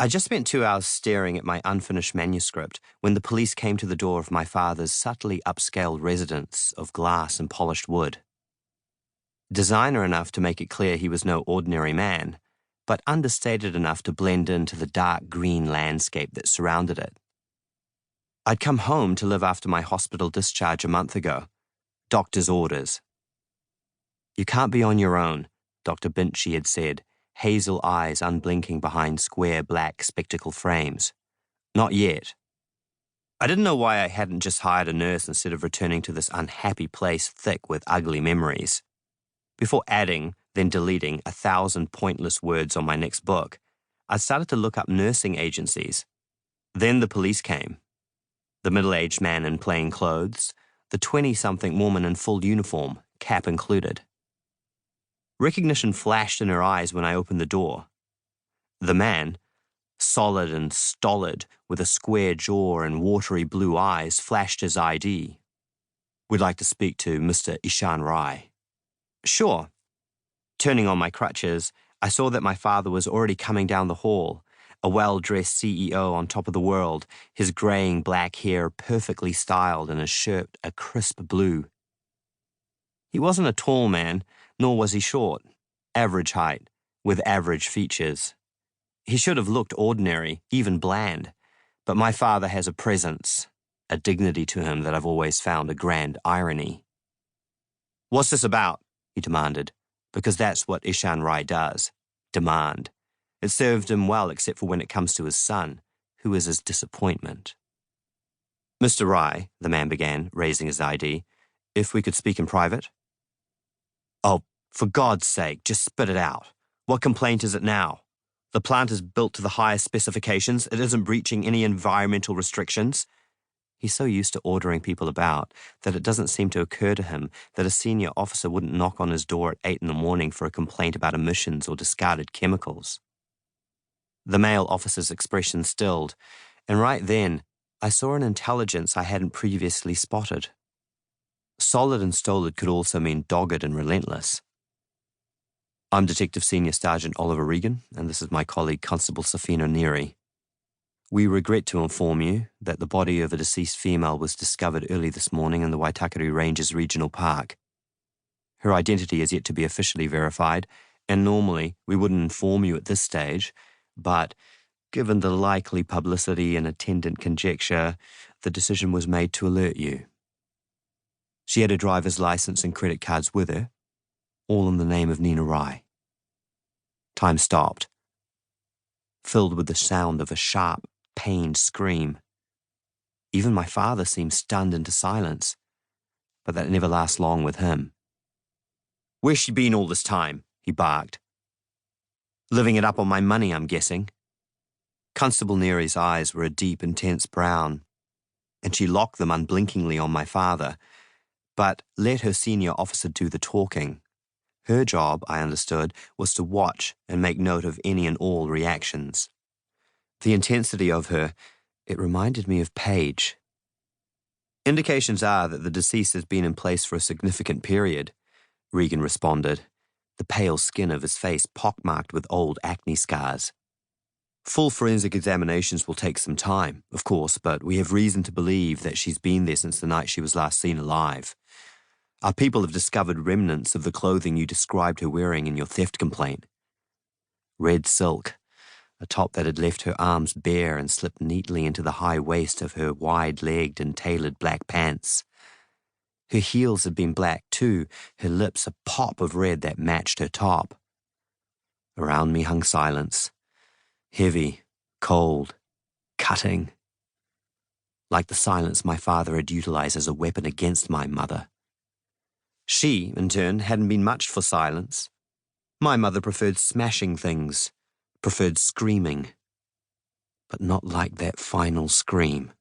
I just spent 2 hours staring at my unfinished manuscript when the police came to the door of my father's subtly upscale residence of glass and polished wood. Designer enough to make it clear he was no ordinary man, but understated enough to blend into the dark green landscape that surrounded it. I'd come home to live after my hospital discharge a month ago. Doctor's orders. "You can't be on your own," Dr. Binchy had said, hazel eyes unblinking behind square black spectacle frames. "Not yet." I didn't know why I hadn't just hired a nurse instead of returning to this unhappy place thick with ugly memories. Before adding, then deleting 1,000 pointless words on my next book, I started to look up nursing agencies. Then the police came. The middle-aged man in plain clothes, the 20-something woman in full uniform, cap included. Recognition flashed in her eyes when I opened the door. The man, solid and stolid, with a square jaw and watery blue eyes, flashed his ID. "We'd like to speak to Mr. Nina Rai." "Sure." Turning on my crutches, I saw that my father was already coming down the hall, a well-dressed CEO on top of the world, his greying black hair perfectly styled and his shirt a crisp blue. He wasn't a tall man, nor was he short. Average height, with average features. He should have looked ordinary, even bland, but my father has a presence, a dignity to him that I've always found a grand irony. "What's this about?" he demanded, because that's what Nina Rai does, demand. It served him well except for when it comes to his son, who is his disappointment. "Mr. Rai," the man began, raising his ID, "if we could speak in private?" "Oh, for God's sake, just spit it out. What complaint is it now? The plant is built to the highest specifications. It isn't breaching any environmental restrictions." He's so used to ordering people about that it doesn't seem to occur to him that a senior officer wouldn't knock on his door at 8 in the morning for a complaint about emissions or discarded chemicals. The male officer's expression stilled, and right then I saw an intelligence I hadn't previously spotted. Solid and stolid could also mean dogged and relentless. "I'm Detective Senior Sergeant Oliver Regan, and this is my colleague Constable Safina Neri. We regret to inform you that the body of a deceased female was discovered early this morning in the Waitakere Ranges Regional Park. Her identity is yet to be officially verified, and normally we wouldn't inform you at this stage, but given the likely publicity and attendant conjecture, the decision was made to alert you. She had a driver's license and credit cards with her, all in the name of Nina Rai." Time stopped, filled with the sound of a sharp, pained scream. Even my father seemed stunned into silence, but that never lasts long with him. "Where's she been all this time?" he barked. "Living it up on my money, I'm guessing." Constable Neri's eyes were a deep, intense brown, and she locked them unblinkingly on my father, but let her senior officer do the talking. Her job, I understood, was to watch and make note of any and all reactions. The intensity of her, it reminded me of Paige. "Indications are that the deceased has been in place for a significant period," Regan responded, the pale skin of his face pockmarked with old acne scars. "Full forensic examinations will take some time, of course, but we have reason to believe that she's been there since the night she was last seen alive. Our people have discovered remnants of the clothing you described her wearing in your theft complaint. Red silk, a top that had left her arms bare and slipped neatly into the high waist of her wide-legged and tailored black pants. Her heels had been black too, her lips a pop of red that matched her top. Around me hung silence, heavy, cold, cutting, like the silence my father had utilized as a weapon against my mother. She, in turn, hadn't been much for silence. My mother preferred smashing things, preferred screaming, but not like that final scream.